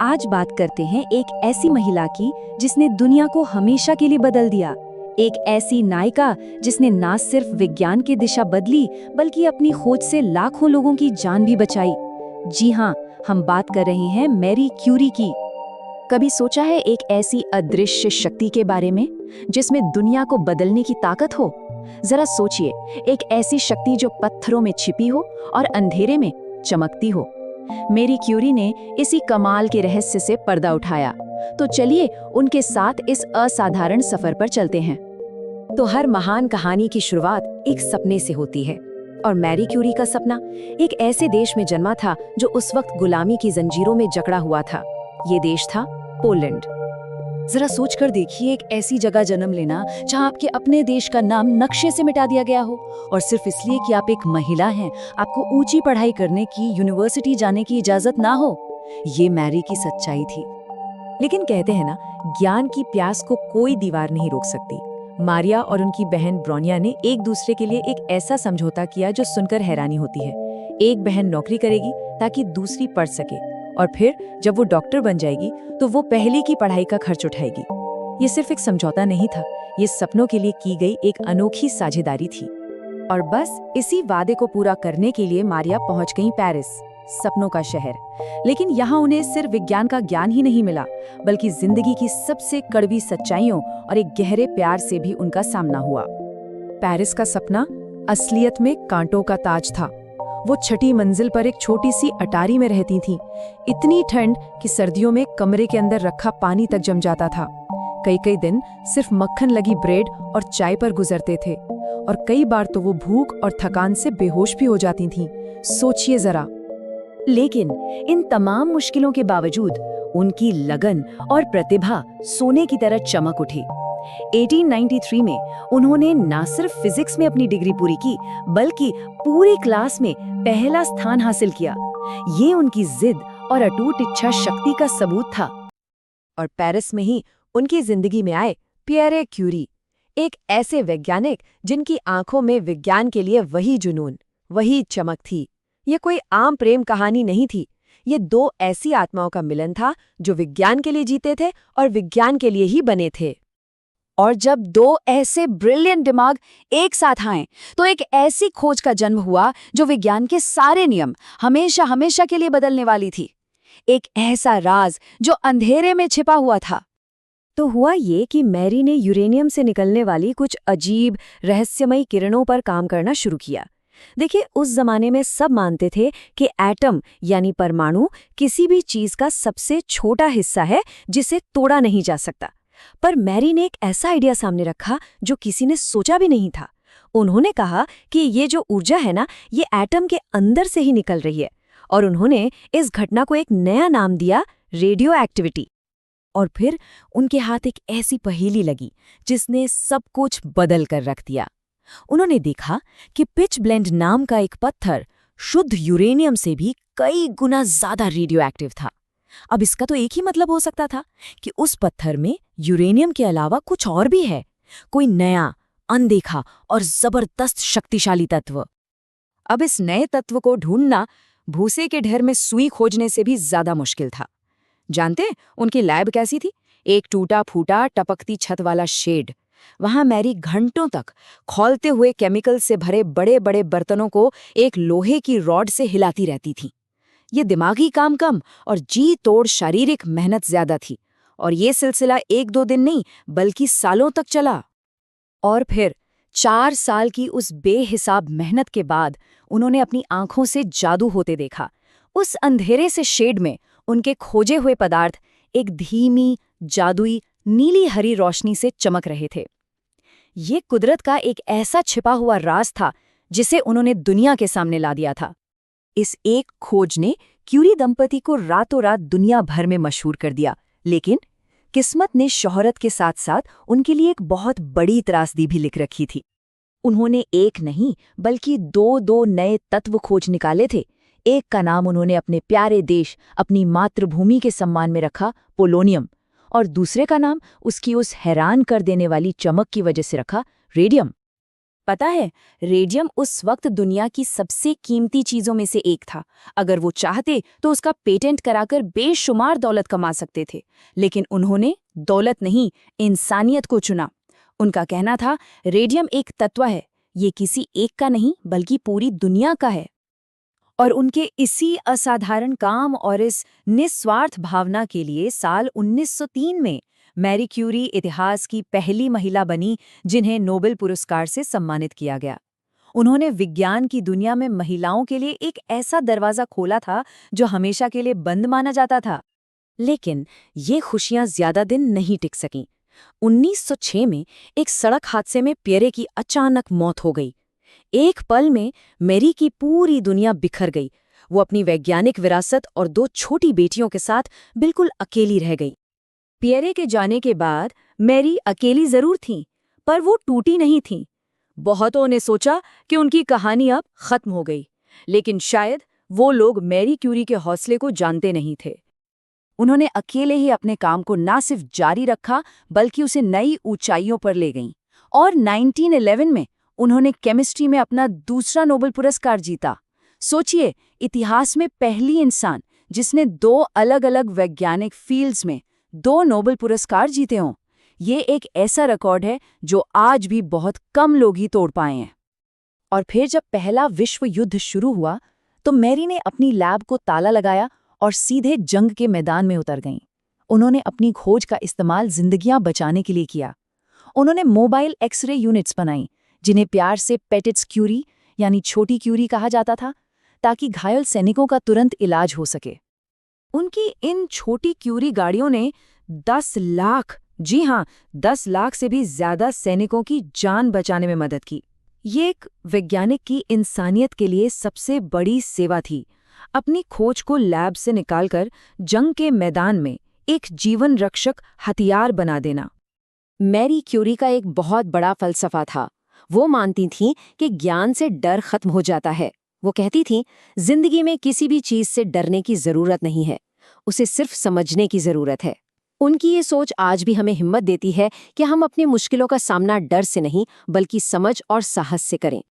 आज बात करते हैं एक ऐसी महिला की जिसने दुनिया को हमेशा के लिए बदल दिया। एक ऐसी नायिका जिसने ना सिर्फ विज्ञान की दिशा बदली बल्कि अपनी खोज से लाखों लोगों की जान भी बचाई। जी हाँ, हम बात कर रहे हैं मैरी क्यूरी की। कभी सोचा है एक ऐसी अदृश्य शक्ति के बारे में जिसमें दुनिया को बदलने की ताकत हो? जरा सोचिए, एक ऐसी शक्ति जो पत्थरों में छिपी हो और अंधेरे में चमकती हो। मैरी क्यूरी ने इसी कमाल के रहस्य से पर्दा उठाया। तो चलिए उनके साथ इस असाधारण सफर पर चलते हैं। तो हर महान कहानी की शुरुआत एक सपने से होती है, और मैरी क्यूरी का सपना एक ऐसे देश में जन्मा था जो उस वक्त गुलामी की जंजीरों में जकड़ा हुआ था। ये देश था पोलैंड। जरा सोचकर देखिए, एक ऐसी जगह जन्म लेना जहां आपके अपने देश का नाम नक्शे से मिटा दिया गया हो, और सिर्फ इसलिए कि आप एक महिला हैं, आपको ऊंची पढ़ाई करने की, यूनिवर्सिटी जाने की इजाजत ना हो। ये मैरी की सच्चाई थी। लेकिन कहते हैं ना, ज्ञान की प्यास को कोई दीवार नहीं रोक सकती। मारिया और उनकी बहन ब्रोनिया ने एक दूसरे के लिए एक ऐसा समझौता किया जो सुनकर हैरानी होती है। एक बहन नौकरी करेगी ताकि दूसरी पढ़ सके, और फिर जब वो डॉक्टर बन जाएगी तो वो पहले की पढ़ाई का खर्च उठाएगी। ये सिर्फ एक समझौता नहीं था, ये सपनों के लिए की गई एक अनोखी साझेदारी थी। और बस इसी वादे को पूरा करने के लिए मारिया पहुंच गई पेरिस, सपनों का शहर। लेकिन यहाँ उन्हें सिर्फ विज्ञान का ज्ञान ही नहीं मिला, बल्कि जिंदगी की सबसे कड़वी सच्चाइयों और एक गहरे प्यार से भी उनका सामना हुआ। पेरिस का सपना असलियत में कांटों का ताज था। वो छठी मंजिल पर एक छोटी सी अटारी में रहती थीं। इतनी ठंड कि सर्दियों में कमरे के अंदर रखा पानी तक जम जाता था। कई कई दिन सिर्फ मक्खन लगी ब्रेड और चाय पर गुजरते थे, और कई बार तो वो भूख और थकान से बेहोश भी हो जाती थीं। सोचिए जरा। लेकिन इन तमाम मुश्किलों के बावजूद उनकी लगन और प्रतिभा सोने की तरह चमक उठी। 1893 में उन्होंने न सिर्फ फिजिक्स में अपनी डिग्री पूरी की, बल्कि पूरी क्लास में पहला स्थान हासिल किया। ये उनकी जिद और अटूट इच्छा शक्ति का सबूत था। और पेरिस में ही उनकी जिंदगी में आए पियरे क्यूरी, एक ऐसे वैज्ञानिक जिनकी आंखों में विज्ञान के लिए वही जुनून, वही चमक थी। ये कोई आम प्रेम कहानी नहीं थी, ये दो ऐसी आत्माओं का मिलन था जो विज्ञान के लिए जीते थे और विज्ञान के लिए ही बने थे। और जब दो ऐसे ब्रिलियंट दिमाग एक साथ आए तो एक ऐसी खोज का जन्म हुआ जो विज्ञान के सारे नियम हमेशा हमेशा के लिए बदलने वाली थी। एक ऐसा राज जो अंधेरे में छिपा हुआ था। तो हुआ ये कि मैरी ने यूरेनियम से निकलने वाली कुछ अजीब रहस्यमयी किरणों पर काम करना शुरू किया। देखिए, उस जमाने में सब मानते थे कि एटम यानी परमाणु किसी भी चीज का सबसे छोटा हिस्सा है जिसे तोड़ा नहीं जा सकता। पर मैरी ने एक ऐसा आइडिया सामने रखा जो किसी ने सोचा भी नहीं था। उन्होंने कहा कि ये जो ऊर्जा है ना, ये एटम के अंदर से ही निकल रही है, और उन्होंने इस घटना को एक नया नाम दिया, रेडियो एक्टिविटी। और फिर उनके हाथ एक ऐसी पहेली लगी जिसने सब कुछ बदल कर रख दिया। उन्होंने देखा कि पिच ब्लेंड नाम का एक पत्थर शुद्ध यूरेनियम से भी कई गुना ज्यादा रेडियो एक्टिव था। अब इसका तो एक ही मतलब हो सकता था कि उस पत्थर में यूरेनियम के अलावा कुछ और भी है, कोई नया, अनदेखा और जबरदस्त शक्तिशाली तत्व। अब इस नए तत्व को ढूंढना भूसे के ढेर में सुई खोजने से भी ज्यादा मुश्किल था। जानते उनकी लैब कैसी थी? एक टूटा फूटा टपकती छत वाला शेड। वहां मैरी घंटों तक खौलते हुए केमिकल से भरे बड़े बड़े बर्तनों को एक लोहे की रॉड से हिलाती रहती थी। ये दिमागी काम कम और जी तोड़ शारीरिक मेहनत ज्यादा थी, और ये सिलसिला 1-2 दिन नहीं बल्कि सालों तक चला। और फिर 4 साल की उस बेहिसाब मेहनत के बाद उन्होंने अपनी आंखों से जादू होते देखा। उस अंधेरे से शेड में उनके खोजे हुए पदार्थ एक धीमी, जादुई, नीली हरी रोशनी से चमक रहे थे। ये कुदरत का एक ऐसा छिपा हुआ राज था जिसे उन्होंने दुनिया के सामने ला दिया था। इस एक खोज ने क्यूरी दंपति को रातों रात दुनिया भर में मशहूर कर दिया। लेकिन किस्मत ने शोहरत के साथ साथ उनके लिए एक बहुत बड़ी त्रासदी भी लिख रखी थी। उन्होंने एक नहीं बल्कि दो नए तत्व खोज निकाले थे। एक का नाम उन्होंने अपने प्यारे देश, अपनी मातृभूमि के सम्मान में रखा, पोलोनियम, और दूसरे का नाम उसकी उस हैरान कर देने वाली चमक की वजह से रखा, रेडियम। पता है, रेडियम उस वक्त दुनिया की सबसे कीमती चीजों में से एक था। अगर वो चाहते तो उसका पेटेंट कराकर बेशुमार दौलत कमा सकते थे, लेकिन उन्होंने दौलत नहीं, इंसानियत को चुना। उनका कहना था, रेडियम एक तत्व है, ये किसी एक का नहीं बल्कि पूरी दुनिया का है। और उनके इसी असाधारण काम और इस निस्वार्थ भावना के लिए साल 1903 में मैरी क्यूरी इतिहास की पहली महिला बनी जिन्हें नोबेल पुरस्कार से सम्मानित किया गया। उन्होंने विज्ञान की दुनिया में महिलाओं के लिए एक ऐसा दरवाजा खोला था जो हमेशा के लिए बंद माना जाता था। लेकिन ये खुशियां ज्यादा दिन नहीं टिक सकीं। 1906 में एक सड़क हादसे में पियरे की अचानक मौत हो गई। एक पल में मैरी की पूरी दुनिया बिखर गई। वो अपनी वैज्ञानिक विरासत और 2 छोटी बेटियों के साथ बिल्कुल अकेली रह गई। पियरे के जाने के बाद मैरी अकेली जरूर थीं, पर वो टूटी नहीं थीं। बहुतों ने सोचा कि उनकी कहानी अब खत्म हो गई, लेकिन शायद वो लोग मैरी क्यूरी के हौसले को जानते नहीं थे। उन्होंने अकेले ही अपने काम को ना सिर्फ जारी रखा बल्कि उसे नई ऊंचाइयों पर ले गईं। और 1911 में उन्होंने केमिस्ट्री में अपना दूसरा नोबेल पुरस्कार जीता। सोचिए, इतिहास में पहली इंसान जिसने 2 अलग-अलग वैज्ञानिक फील्ड्स में 2 नोबेल पुरस्कार जीते हों। ये एक ऐसा रिकॉर्ड है जो आज भी बहुत कम लोग ही तोड़ पाए हैं। और फिर जब पहला विश्व युद्ध शुरू हुआ तो मैरी ने अपनी लैब को ताला लगाया और सीधे जंग के मैदान में उतर गईं। उन्होंने अपनी खोज का इस्तेमाल जिंदगियां बचाने के लिए किया। उन्होंने मोबाइल एक्सरे यूनिट्स बनाई, जिन्हें प्यार से पेटिट्स क्यूरी यानी छोटी क्यूरी कहा जाता था, ताकि घायल सैनिकों का तुरंत इलाज हो सके। उनकी इन छोटी क्यूरी गाड़ियों ने 10 लाख, जी हाँ, 10 लाख से भी ज्यादा सैनिकों की जान बचाने में मदद की। ये एक वैज्ञानिक की इंसानियत के लिए सबसे बड़ी सेवा थी, अपनी खोज को लैब से निकालकर जंग के मैदान में एक जीवन रक्षक हथियार बना देना। मैरी क्यूरी का एक बहुत बड़ा फलसफा था। वो मानती थीं कि ज्ञान से डर खत्म हो जाता है। वो कहती थीं, जिंदगी में किसी भी चीज से डरने की जरूरत नहीं है, उसे सिर्फ समझने की जरूरत है। उनकी ये सोच आज भी हमें हिम्मत देती है कि हम अपनी मुश्किलों का सामना डर से नहीं बल्कि समझ और साहस से करें।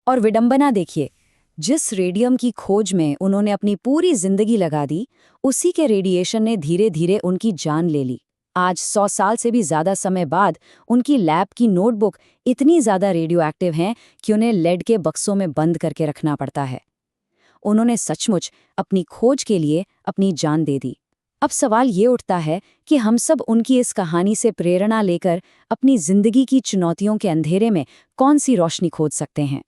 और विडंबना देखिए, जिस रेडियम की खोज में उन्होंने अपनी पूरी जिंदगी लगा दी, उसी के रेडिएशन ने धीरे धीरे उनकी जान ले ली। आज 100 साल से भी ज्यादा समय बाद उनकी लैब की नोटबुक इतनी ज्यादा रेडियो एक्टिव हैं कि उन्हें लेड के बक्सों में बंद करके रखना पड़ता है। उन्होंने सचमुच अपनी खोज के लिए अपनी जान दे दी। अब सवाल ये उठता है कि हम सब उनकी इस कहानी से प्रेरणा लेकर अपनी जिंदगी की चुनौतियों के अंधेरे में कौन सी रोशनी खोज सकते हैं।